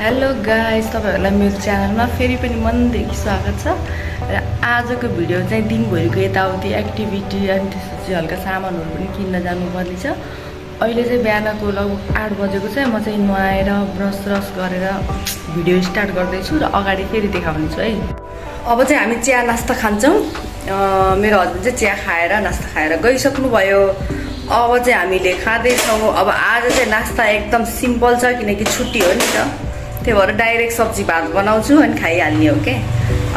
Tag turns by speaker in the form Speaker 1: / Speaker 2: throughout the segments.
Speaker 1: Hello guys, तपाईहरुलाई मेरो च्यानलमा फेरि पनि मनदेखि स्वागत छ। र आजको भिडियो चाहिँ दिनभरिको यताउति एक्टिभिटी अनि त्यसपछि हल्का सामानहरु पनि किन्न जानुपर्ने छ। अहिले चाहिँ बिहानको लगभग 8 बजेको छ। म चाहिँ नुहाएर ब्रस गरेर भिडियो स्टार्ट गर्दै छु र अगाडि फेरि देखाउने छु है। अब चाहिँ हामी चिया नास्ता खान्छौं। मेरो हस्बेन्ड चाहिँ चिया खाएर नास्ता खाएर गइसक्नु भयो। अब चाहिँ हामीले खाँदै छौं। अब आज चाहिँ नास्ता एकदम सिम्पल छ किनकि छुट्टी हो नि त। त्यही भएर डाइरेक्ट सब्जी भात बनाउँछु अनि खाइहाल्ने हो के।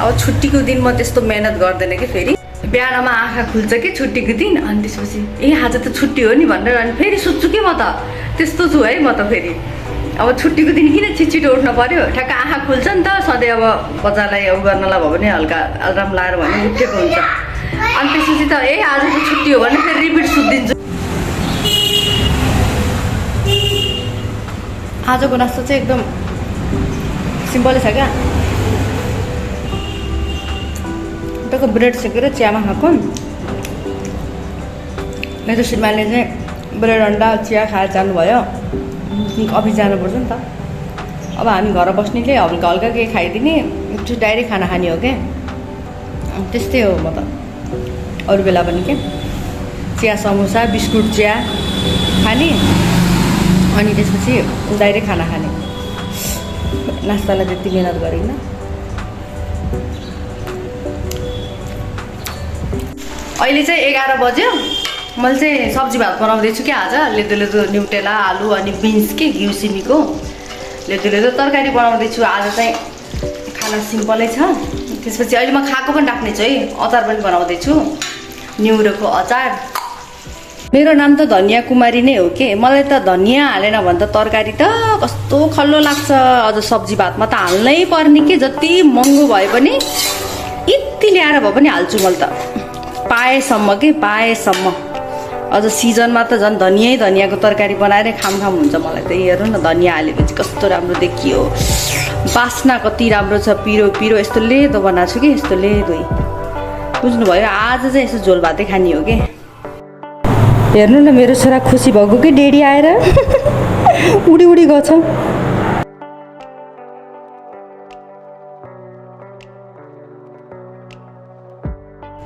Speaker 1: अब छुट्टीको दिन म त्यस्तो मेहनत गर्दैन के। फेरि बिहानमा आँखा खुल्छ के छुट्टीको दिन, अनि त्यसपछि आज त छुट्टी हो नि भनेर अनि फेरि सोच्छु के म त त्यस्तो छु है। म त फेरि अब छुट्टीको दिन किन छिटो उठ्न पर्यो। ठ्याक्क आँखा खुल्छ नि त सधैँ। अब बच्चालाई गर्नलाई भयो भने हल्का अलार्म लाएर भने उठेको हुन्छ। अनि त्यसपछि त आज त छुट्टी हो भने फेरि रिपिट सुत्दिन्छु। आजको नास्ता चाहिँ एकदम सिम्पल छ क्या। टक्क ब्रेड सेकेर चियामा खाएको। मेरो श्रीमानले चाहिँ ब्रेड अन्डा चिया खाएर जानुभयो। अफिस जानुपर्छ नि त। अब हामी घर बस्नेले हल्का हल्का केही खाइदिने, डाइरेक्ट खाना खाने हो क्या। त्यस्तै हो म त अरू बेला पनि के। चिया समोसा बिस्कुट चिया खाने अनि त्यसपछि डाइरेक्ट खाना खाने। नास्तालाई त्यति मेहनत गरिन। अहिले चाहिँ 11 बज्यो। मैले चाहिँ सब्जी भात बनाउँदैछु क्या। आज लेदो न्युटेला आलु अनि बिन्स के घिउ सिमीको लेदो तरकारी बनाउँदैछु। आज चाहिँ खाना सिम्पलै छ। त्यसपछि अहिले म खाएको पनि राख्ने छु है। अचार पनि बनाउँदैछु, न्युरोको अचार। मेरो नाम त धनिया कुमारी नै हो के। मलाई त धनिया हालेन भने त तरकारी त कस्तो खल्लो लाग्छ। अझ सब्जी भातमा त हाल्नै पर्ने के। जति महँगो भए पनि यति ल्याएर भए पनि हाल्छु मैले त। पाएसम्म के पाएसम्म। अझ सिजनमा त झन् धनियाको तरकारी बनाएर खाम हुन्छ मलाई त। हेर्नु न धनिया हालेपछि कस्तो राम्रो देखियो। बास्ना कति राम्रो छ। पिरो यस्तो लेदो बनाएको छु कि, यस्तो लेदो। बुझ्नुभयो। आज चाहिँ यसो झोल भातै खाने हो के। हेर्नु न मेरो छोरा खुसी भएको कि डेडी आएर उडी गछ।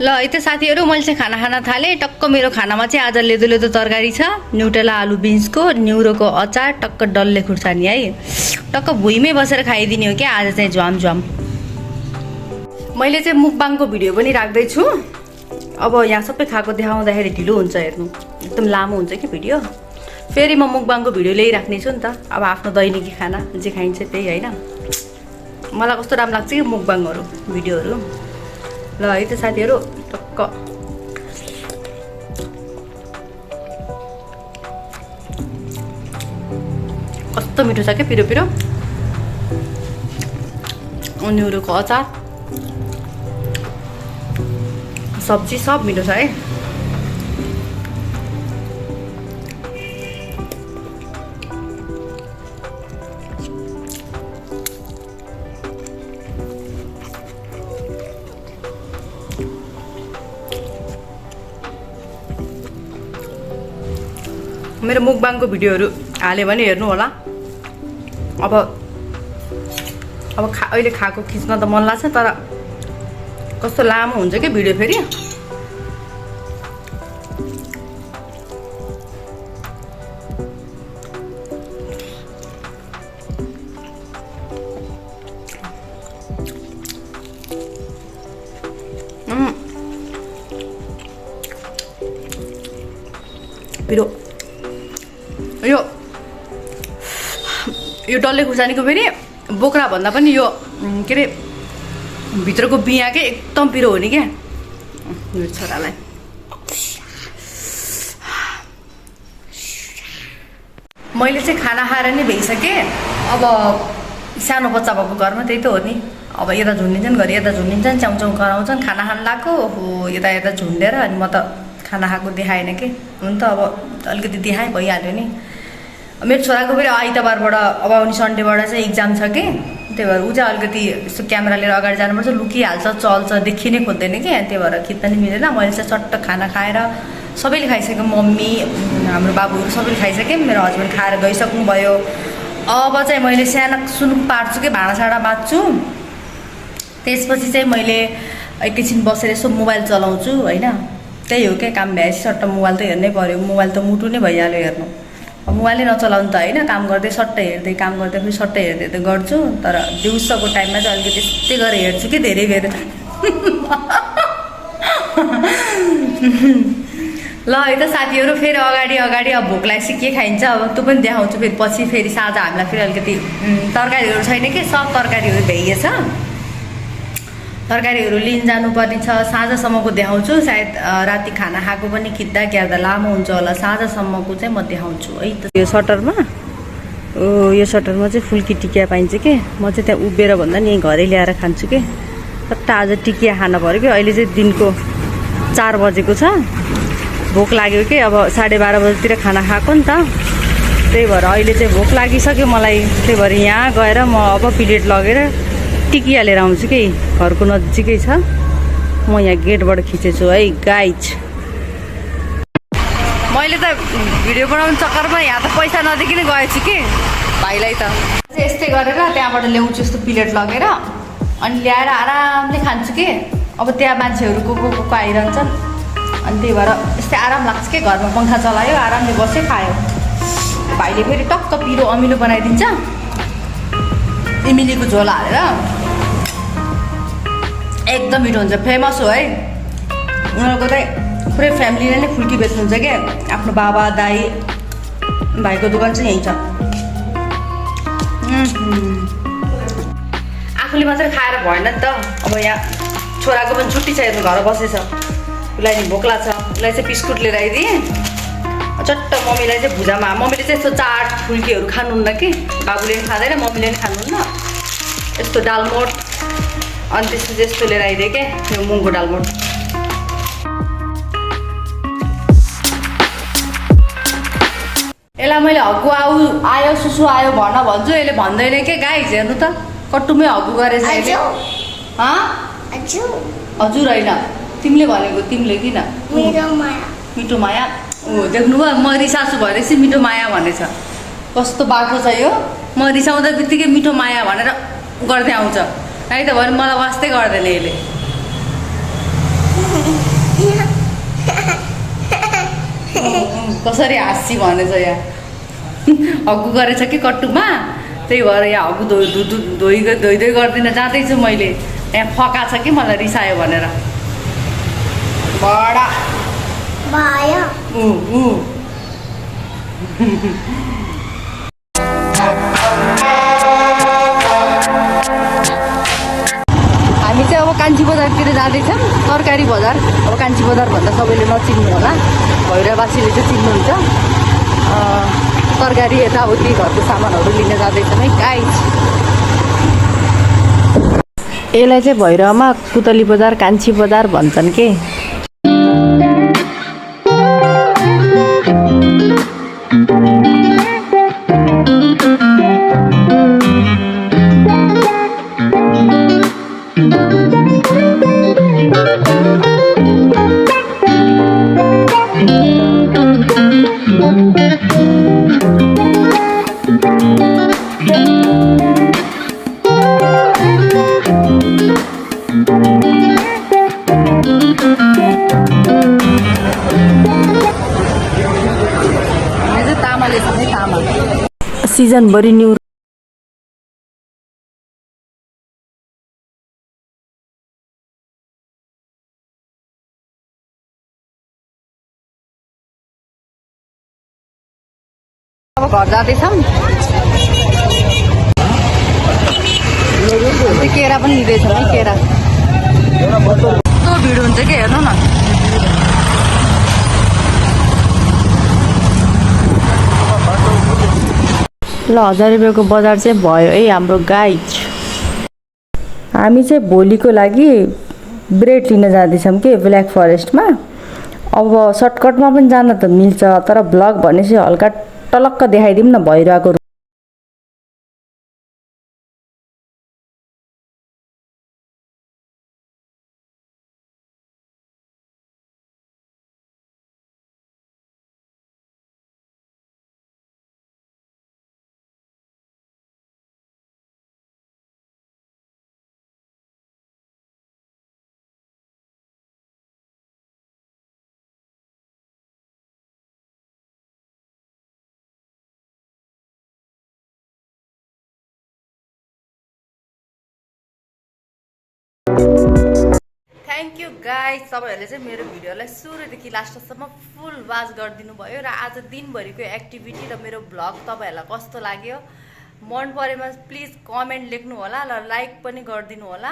Speaker 1: ल है त साथीहरु, मैले चाहिँ खाना खान थालेँ। टक्क मेरो खानामा चाहिँ आज लेदो तरकारी छ। न्युटेला आलु बिन्सको, न्युरोको अचार, टक्क डल्ले खुर्सानी है। टक्क भुइँमै बसेर खाइदिने हो क्या आज चाहिँ झ्वाम। मैले चाहिँ मुकबाङको भिडियो पनि राख्दैछु। अब यहाँ सबै खाएको देखाउँदाखेरि ढिलो हुन्छ। हेर्नु एकदम लामो हुन्छ कि भिडियो। फेरि म मुकबाङको भिडियो ल्याइराख्ने छु नि त। अब आफ्नो दैनिकी खाना जे खाइन्छ त्यही होइन। मलाई कस्तो राम्रो लाग्छ कि मुकबाङहरू भिडियोहरू। ल है त साथीहरु, टक्क कस्तो मिठो छ क्या पिरो। न्युरोको अचार सब्जी सब मिठो छ है। मेरो मुकबाङको भिडियोहरू हाल्यो भने हेर्नु होला। अब अहिले खाएको खिच्न त मन लाग्छ, तर कस्तो लामो हुन्छ क्या भिडियो फेरि। पिरो यो डल्ले खुर्सानीको फेरि बोक्रा भन्दा पनि यो के अरे भित्रको बिया के एकदम पिरो हो नि क्या। मेरो छोरालाई मैले चाहिँ खाना खाएर नै भइसकेँ। अब सानो बच्चा भएको घरमा त्यही त हो नि। अब यता झुन्डिन्छन्, घरि यता झुन्डिन्छन्, च्याउचाउ कराउँछन्। खाना खान लाग्यो हो यता झुन्डेर अनि म त खाना खाएको देखाएन के। हुन त अब अलिकति देखाएँ भइहाल्यो नि। मेरो छोराको फेरि आइतबारबाट अब आउने सन्डेबाट चाहिँ इक्जाम छ कि। त्यही भएर ऊ चाहिँ अलिकति यसो क्यामेरा लिएर अगाडि जानुपर्छ। लुकिहाल्छ, चल्छ, देखिनै खोज्दैन कि। त्यही भएर खिच्न नि मिलेन। मैले चाहिँ चट्ट खाना खाएर सबैले खाइसक्यो। मम्मी, हाम्रो बाबुहरू सबैले खाइसक्यो। मेरो हस्बेन्ड खाएर गइसक्नु भयो। अब चाहिँ मैले सानो सुनुक पार्छु कि भाँडासाँडा बाँध्छु। त्यसपछि चाहिँ मैले एकैछिन बसेर यसो मोबाइल चलाउँछु होइन। त्यही हो क्या काम भ्याएपछि सट्ट मोबाइल त हेर्नै पऱ्यो। मोबाइल त मुटु नै भइहाल्यो हेर्नु। अब मोबाइलै नचलाउनु त होइन, काम गर्दै सट्टै हेर्दै, काम गर्दै फेरि सट्टै हेर्दै त गर्छु। तर दिउँसोको टाइममा चाहिँ अलिकति त्यस्तै गरेर हेर्छु कि धेरै बेर। ल है त साथीहरू, फेरि अगाडि अब भोक लागेपछि के खाइन्छ अब त्यो पनि देखाउँछु फेरि पछि। फेरि साँझ हामीलाई फेरि अलिकति तरकारीहरू छैन कि, सब तरकारीहरू भ्याइएछ। तरकारीहरू लिन जानुपर्ने छ। साँझसम्मको देखाउँछु। सायद राति खाना खाएको पनि खिच्दा क्यार्दा लामो हुन्छ होला। साँझसम्मको चाहिँ म देखाउँछु है त। यो सटरमा यो सटरमा चाहिँ फुल्की टिकिया पाइन्छ कि। म चाहिँ त्यहाँ उभिएर भन्दा नि यहीँ घरै ल्याएर खान्छु कि। सट्ट आज टिकिया खानु पऱ्यो कि। अहिले चाहिँ दिनको 4 बजेको छ। भोक लाग्यो कि अब 12:30 बजीतिर खाना खाएको नि त। त्यही भएर अहिले चाहिँ भोक लागिसक्यो मलाई। त्यही भएर यहाँ गएर म अब प्लेट लगेर टिकिया लिएर आउँछु कि। घरको नजिकै छ। म यहाँ गेटबाट खिचेछु है गाइज। मैले त भिडियो बनाउने चक्करमा यहाँ त पैसा नदिकन गएछु कि भाइलाई त। यस्तै गरेर त्यहाँबाट ल्याउँछु यस्तो प्लेट लगेर, अनि ल्याएर आरामले खान्छु कि। अब त्यहाँ मान्छेहरू को आइरहन्छन्, अनि त्यही भएर यस्तै आराम लाग्छ कि। घरमा पङ्खा चलायो, आरामले बस्यो, खायो। भाइले फेरि टक्क पिरो अमिलो बनाइदिन्छ इमिलीको झोल हालेर। एकदम मिठो हुन्छ। फेमस हो है उनीहरूको चाहिँ। पुरै फ्यामिलीले नै फुल्की बेच्नुहुन्छ क्या। आफ्नो बाबा दाई भाइको दोकान चाहिँ यहीँ छ। आफूले मात्रै खाएर भएन नि त। अब यहाँ छोराको पनि छुट्टी छ, हेर्नु घर बसेछ। उसलाई नि भोक लाग्छ। उसलाई चाहिँ बिस्कुट लिएर आइदिएँ। चट्ट मम्मीलाई चाहिँ भुजामा, मम्मीले चाहिँ यस्तो चाट फुल्कीहरू खानुहुन्न कि। बाबुले पनि खाँदैन, मम्मीले पनि खानुहुन्न। यस्तो दालमोट अनि त्यसपछि यस्तो लिएर आइदिएँ क्या, यो मुङको दालमोट। यसलाई मैले हग्गु आयो सुसु आयो भन्छु, यसले भन्दैन के गाइज। हेर्नु त कट्टुमै हग्गु गरेछ यसले। हजुर होइन, तिमीले भनेको। तिमीले किन मिठो माया देख्नुभयो। म रिसासु भएपछि मिठो माया भनेछ। कस्तो बाटो छ यो। म रिसाउँदा बित्तिकै मिठो माया भनेर गर्दै आउँछ है त। भने मलाई वास्तै गर्दैन यसले। कसरी हाँस्सी भनेछ यहाँ। हग्गु गरेछ कि कट्टुमा, त्यही भएर यहाँ हग्गु धोइँदै गर्दिनँ जाँदैछु मैले। यहाँ फका छ कि मलाई रिसायो भनेर। बडा हामी चाहिँ अब कान्छी बजारतिर जाँदैछौँ। तरकारी बजार। अब कान्छी बजार भन्दा सबैले नचिन्नु होला, भैरवासीले चाहिँ चिन्नुहुन्छ। तरकारी यताउति घरको सामानहरू लिन जाँदैछौँ है गाइज। यसलाई चाहिँ भैरवमा कुतली बजार, कान्छी बजार भन्छन् के। सिजनभरि न्यू अब घर जाँदैछौँ। केरा पनि लिँदैछौँ है। केरा कस्तो भिड हुन्छ कि हेर्नु न। ल 1000 रुपियाँको बजार चाहिँ भयो है हाम्रो गाइज। हामी चाहिँ भोलिको लागि ब्रेड लिन जाँदैछौँ कि ब्ल्याक फरेस्टमा। अब सर्टकटमा पनि जान त मिल्छ, तर भ्लग भनेपछि हल्का टलक्क देखाइदिउँ न भइरहेको थ्याङ्क यू गाइस, तपाईँहरूले चाहिँ मेरो भिडियोलाई सुरुदेखि लास्टसम्म फुल वाच गरिदिनु भयो र आज दिनभरिको एक्टिभिटी र मेरो भ्लग तपाईँहरूलाई कस्तो लाग्यो मन परेमा प्लिज कमेन्ट लेख्नु होला र लाइक पनि गरिदिनु होला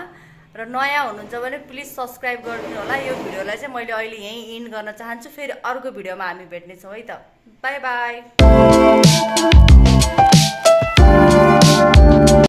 Speaker 1: र नयाँ हुनुहुन्छ भने प्लिज सब्सक्राइब गरिदिनु होला। यो भिडियोलाई चाहिँ मैले अहिले यहीँ इन्ड गर्न चाहन्छु। फेरि अर्को भिडियोमा हामी भेट्नेछौँ है त। By by.